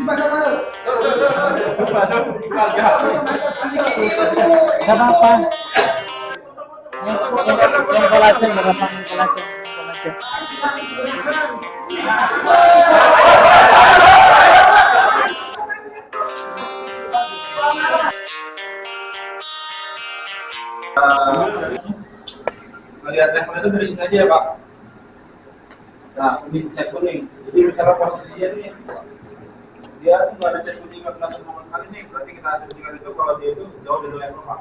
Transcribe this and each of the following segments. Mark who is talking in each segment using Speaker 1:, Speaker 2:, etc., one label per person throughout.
Speaker 1: Gak apa-apa. Yang aja, nggak apa-apa, aja.
Speaker 2: Melihat level itu dari sini aja ya Pak. Nah ini cat kuning. Jadi misalnya posisinya nih, dia nggak ada cat kuning nggak kena sama sekali nih. Berarti kita asumsikan itu kalau dia itu jauh dari level Pak.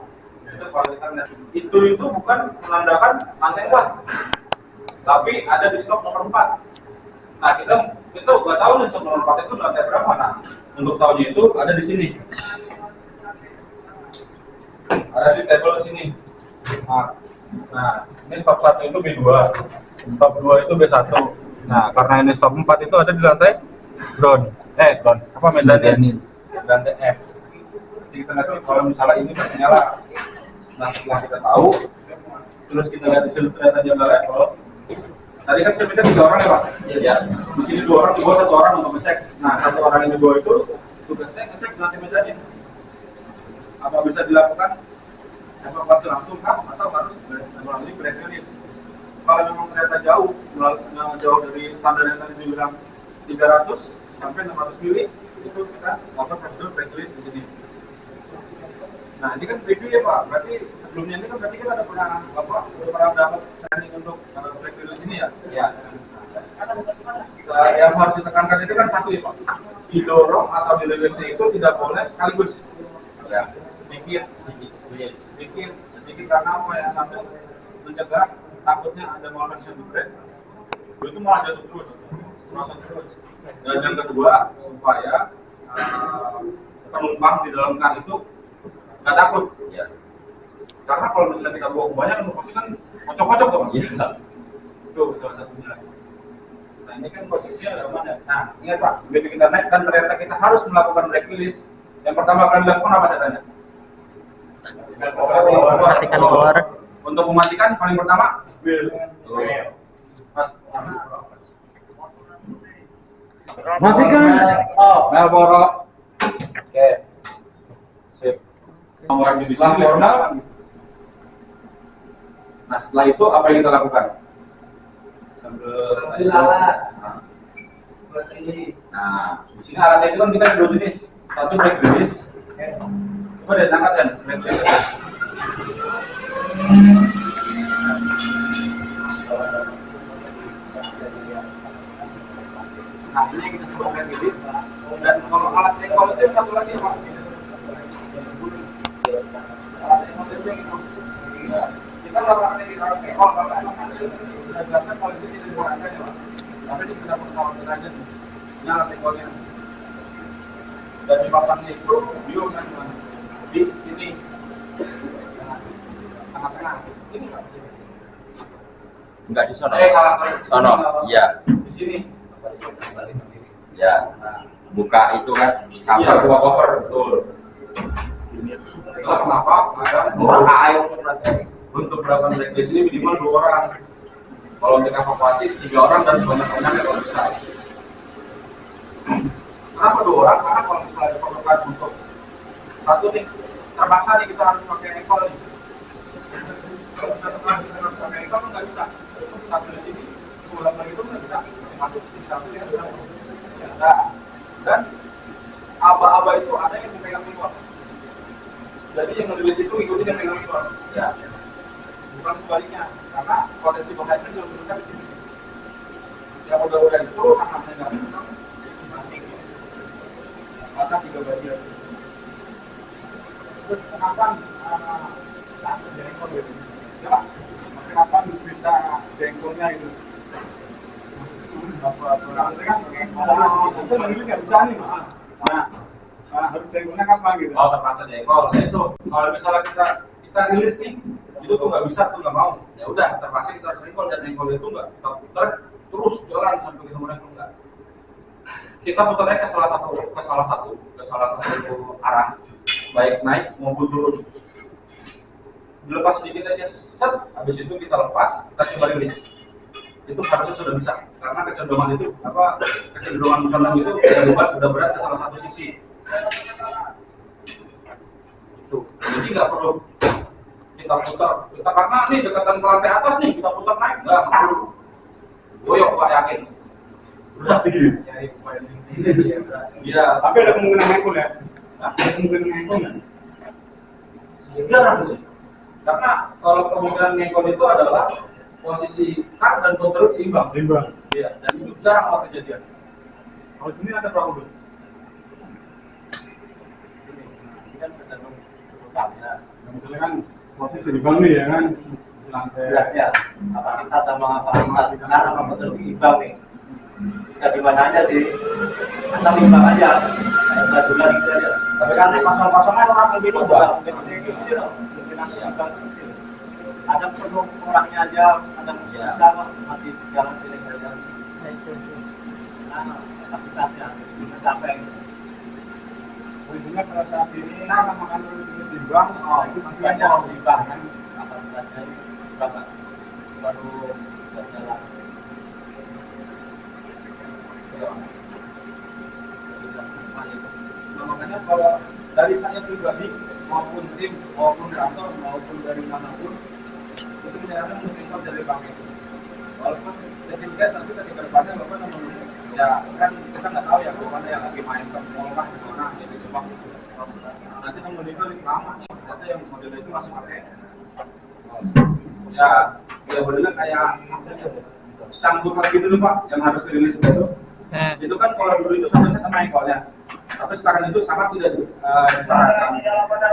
Speaker 2: Itu kalau kita lihat itu bukan menandakan lantai 4, tapi ada di stok nomor 4. Nah kita nggak tahu nih stok nomor 4 itu lantai berapa. Nah untuk tahunya itu ada di sini. Ada di table sini. Nah, ini stop 1 itu B2, stop 2 itu B1. Nah, karena ini stop 4 itu ada di lantai ground. Apa mezanin? Lantai F. Jadi kita lihat sih kalau misalnya ini masih nyala. Nah, setelah kita tahu, terus kita lihat di sini ternyata dia nggak level. Tadi kan saya minta 3 orang ya Pak? Iya. Di sini 2 orang, di bawah 1 orang untuk ngecek. Nah, 1 orang ini 2 itu tugasnya ngecek di lantai mezanin. Apa bisa dilakukan evakuasi langsung kan atau harus melalui break release? Kalau memang ternyata jauh dari standar yang tadi dibilang 300 sampai 600 mili, itu kita lakukan prosedur break release di sini. Nah ini kan preview ya Pak, berarti sebelumnya ini kan berarti kita ada pernah dapat training untuk break release ini ya? Iya. Yang harus ditekankan itu kan satu ya Pak, didorong atau direlease itu tidak boleh sekaligus. Ya, sedikit karena apa ya, sampai mencegah takutnya ada malfunction di brake itu malah jatuh terus, merosot terus. Dan yang kedua supaya penumpang di dalam kar itu nggak takut ya, karena kalau misalnya kita bawa banyak pasti kan kocok-kocok tuh iya. Itu salah satunya. Nah ini kan posisinya ada mana? Nah ingat Pak, begitu kita naik dan ternyata kita harus melakukan brake release, yang pertama kali dilakukan apa caranya?
Speaker 1: Matikan power.
Speaker 2: Untuk mematikan paling pertama
Speaker 1: Matikan.
Speaker 2: Melboro. Oke. Sip. Orang di sini. Nah setelah itu apa yang kita lakukan? Sambil alat. Nah di sini alatnya itu kan kita ada 2 jenis. Satu brake release. Coba deh angkat kan brake release. Nah ini kita coba brake release. Dan kalau alat ekol itu satu lagi Pak. Alat ekol itu gitu. Kita nggak pernah pakai alat ekol karena emang sudah jelaskan kalau itu tidak dibolehkan ya Pak. Tapi ini sudah pengetahuan kita aja nih. Ini alat ekolnya. Dan dipasangnya itu bio kan di sini. Tengah-tengah. Ini Pak.
Speaker 3: Enggak di sono.
Speaker 2: Sono.
Speaker 3: Iya.
Speaker 2: Di sini.
Speaker 3: Ya. Buka itu kan cover betul.
Speaker 2: Itulah kenapa ada 2 orang air untuk melakukan brake release ini minimal 2 orang. Kalau untuk evakuasi 3 orang dan sebanyak-banyaknya kalau bisa. Kenapa 2 orang? Karena kalau misalnya diperlukan untuk satu nih, terpaksa nih kita harus pakai ekol nih. Kalau kita harus pakai ekol kan nggak bisa. Satu di sini, ulang lagi itu nggak bisa. Masuk di satu ya. Nah, dan aba-aba itu ada yang dipegang di luar. Jadi yang menulis itu ikutin yang pegang di luar. Ya. Bukan sebaliknya, karena potensi bahaya itu juga di sini. Yang udah itu anak-anaknya nggak bisa. Maka 3 bagian. Terus kenapa jengkol gitu? Ya, kenapa bisa jengkolnya itu? Saya menulis nggak bisa nih. Nah, harus jengkolnya kapan gitu? Oh, terpaksa jengkol. Nah itu, kalau misalnya kita rilis nih, itu tuh nggak bisa, tuh nggak mau. Ya udah, terpaksa kita harus jengkol dan jengkol itu nggak kita putar terus jalan sampai kita mulai enggak. Kita putarnya ke salah satu arah, baik naik maupun turun. Dilepas sedikit aja, set, habis itu kita lepas, kita coba rilis. itu harusnya sudah bisa, karena kecenderungan itu kecenderungan menendang itu udah berat ke salah satu sisi. Itu jadi nggak perlu kita putar, karena nih dekatan ke lantai atas nih kita putar naik, nggak perlu goyok, Pak, yakin berat ini. Iya,
Speaker 4: Tapi ada kemungkinan ngekul ya? Ada kemungkinan ngekul ya?
Speaker 2: jarang sih, karena kalau kemungkinan ngekol itu adalah posisi kar dan kontrol seimbang.
Speaker 4: Imbang.
Speaker 2: Iya, dan itu jarang banget kejadian.
Speaker 4: Kalau sini ada berapa bro?
Speaker 1: Ini kan tergantung urutannya.
Speaker 4: Misalnya kan posisi di bang nih ya kan? Di lantai.
Speaker 1: Beratnya, kapasitas sama kapasitas karena apa betul imbang nih. Bisa di mana aja sih, asal imbang aja. Kayak batuan gitu aja. Tapi kan kosong-kosongan orang mungkin imbang, mungkin kecil, mungkin imbang kecil. Ada perlu orangnya aja, ada bisa masih jalan pilih saja. Kapasitasnya sampai.
Speaker 4: Ujungnya pada saat ini kan makan di bang, itu masih
Speaker 1: Banyak
Speaker 4: ada.
Speaker 1: imbang kan, kapasitasnya berapa? Baru jalan.
Speaker 2: Nah, makanya kalau dari saya pribadi maupun tim maupun kantor maupun dari manapun itu menyarankan untuk dari bank itu. Walaupun mesin gas nanti ketika depannya bapak namanya ya kan kita nggak tahu ya mana yang lagi main ke mall lah di mana jadi Jepang itu. Nanti nomor itu lama nih ternyata yang model itu masih pakai. Ya modelnya kayak canggur gitu dulu Pak yang harus dirilis itu. Itu kan kalau dulu itu seharusnya kena engkolnya, tapi sekarang itu sangat tidak disarankan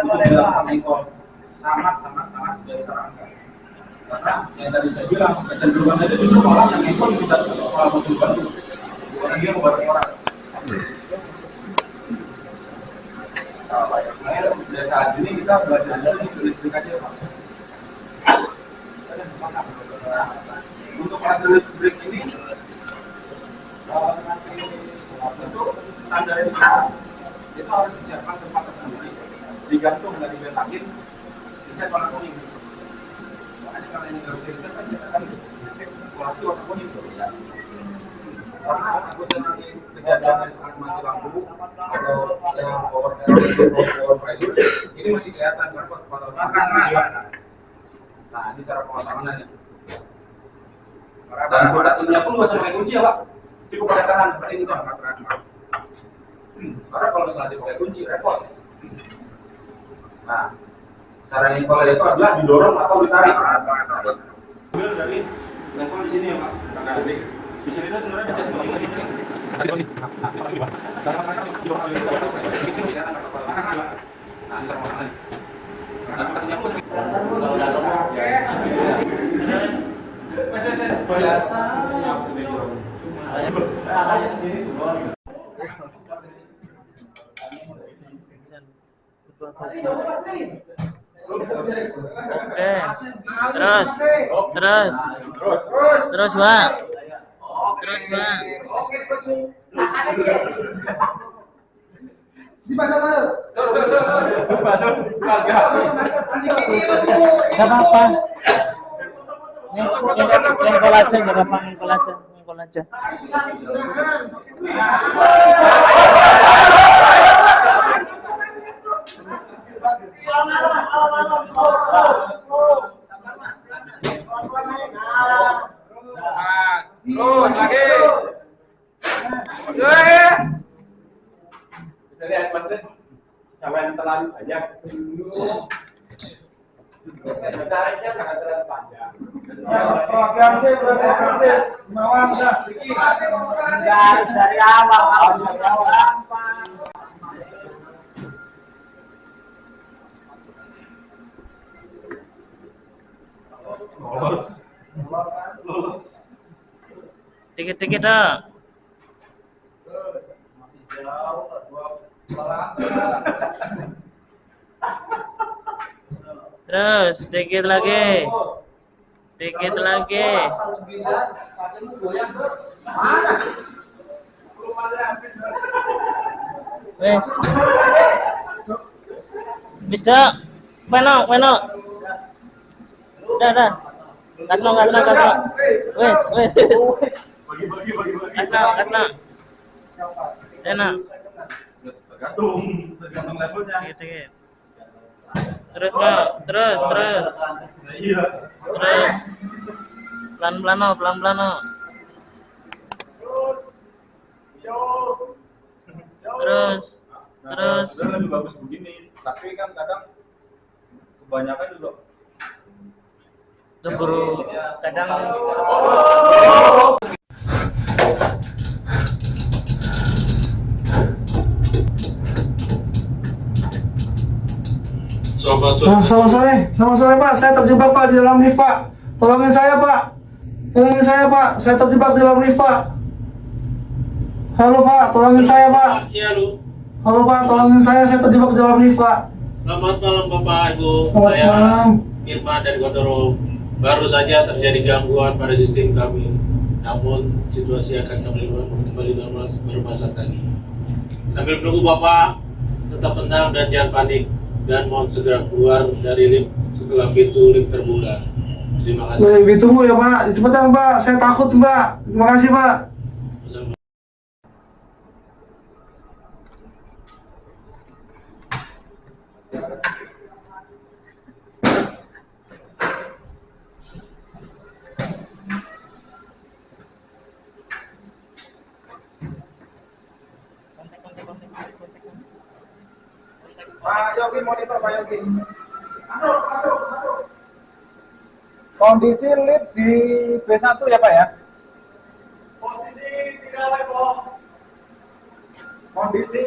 Speaker 2: untuk dilakukan engkol, sangat tidak disarankan. Karena yang tadi saya bilang kecenderungan itu justru malah yang engkol tidak malah membantu, bukan dia membantu orang. Makanya dari saat ini kita belajar dari listrik aja Pak. Untuk alat listrik ini itu standar itu harus disiapkan tempat tersendiri, digantung dari betakin bisa warna kuning. Makanya kalau ini nggak bisa dicat kan kita kan kalkulasi warna kuning tuh ya. Karena takutnya nanti kejadian dari saat mati lampu atau yang power failure ini masih kelihatan kan kecepatan. Nah ini cara pemasangannya nih. Dan kotak ininya pun nggak usah pakai kunci ya Pak. Cukup pakai tangan seperti itu Pak. Karena kalau misalnya dipakai kunci repot. Nah, cara yang kalau itu adalah didorong atau ditarik. Dari level di sini ya Pak. Di sini itu sebenarnya dicat Nah, cara makannya. Nah, kotaknya pun biasa.
Speaker 1: Terus Pak. Gak apa-apa. Ngengkol aja, gak apa-apa, ngengkol aja.
Speaker 2: Terus lagi. Bisa lihat Mas Rin, cawan terlalu banyak. Tariknya sangat terlalu panjang.
Speaker 1: Dari awal, gampang.
Speaker 2: Lulus.
Speaker 1: Dikit-dikit dah.
Speaker 2: Masih jauh, dua
Speaker 1: Terus, dikit lagi. Wes. Bisa. Mana? Dah.
Speaker 5: Kasno. Wes. Kasno. Enak.
Speaker 2: Tergantung levelnya.
Speaker 5: Dikit. Terus, Bang. Terus.
Speaker 2: Iya.
Speaker 5: Terus. Pelan-pelan, no. Terus.
Speaker 2: Sebenarnya lebih bagus begini, tapi kan kadang kebanyakan juga
Speaker 5: Keburu kadang
Speaker 6: Selamat sore Pak, saya terjebak Pak di dalam lift Pak. Tolongin saya Pak, saya terjebak di dalam lift Pak. Halo Pak, tolongin saya Pak. Halo Pak, tolongin saya terjebak di dalam lift Pak.
Speaker 7: Selamat malam Bapak Ibu,
Speaker 6: Selamat
Speaker 7: saya
Speaker 6: malam.
Speaker 7: Irman dari Gondoro. Baru saja terjadi gangguan pada sistem kami, namun situasi akan kembali normal beberapa saat lagi. Sambil menunggu Bapak, tetap tenang dan jangan panik, dan mohon segera keluar dari lift setelah pintu lift terbuka. Terima kasih.
Speaker 6: Baik, ditunggu ya Pak, cepetan Pak, saya takut Pak. Terima kasih Pak.
Speaker 1: Pak Yogi, monitor Pak Yogi.
Speaker 8: Kondisi lift di B1 ya Pak ya?
Speaker 1: Posisi 3 level. Kondisi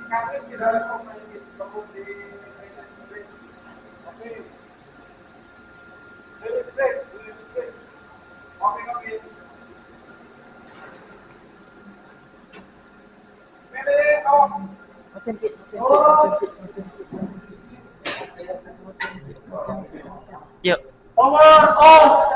Speaker 1: kaki 3 level Pak Yogi. Tunggu di oke. Break. Oke. Pede off.
Speaker 5: yuk.
Speaker 1: Power on.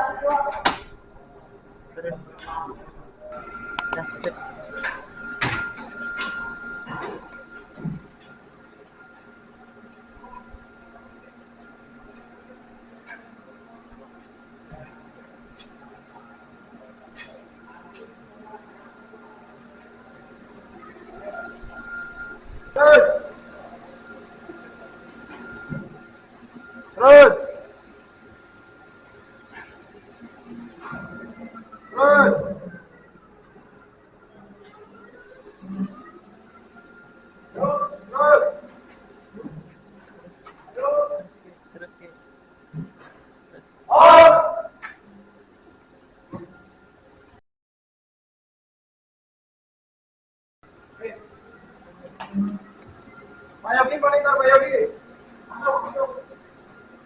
Speaker 1: Pak Yogi, monitor Pak Yogi. Masuk.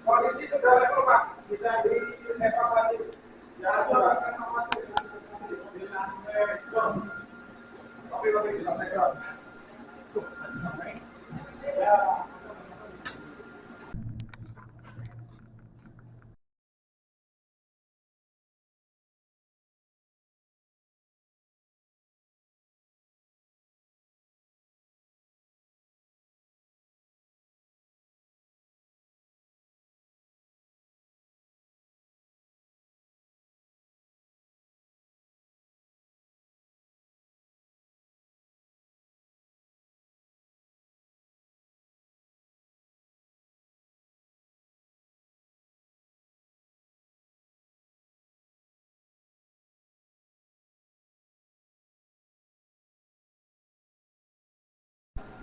Speaker 1: Kondisi sudah level Pak, bisa dievakuasi. Ya, silakan masuk. Oke, disampaikan. Ya.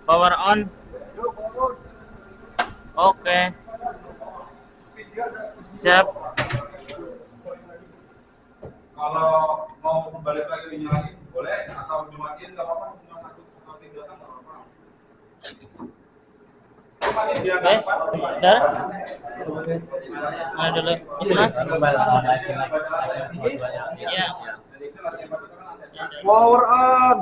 Speaker 5: Power on. Oke. Siap.
Speaker 2: kalau mau balik lagi dinyalain boleh, atau dimatiin nggak apa-apa, cuma satu tindakan nggak apa-apa.
Speaker 5: Guys, udah. Mana dulu? Mas. Iya.
Speaker 8: Power on.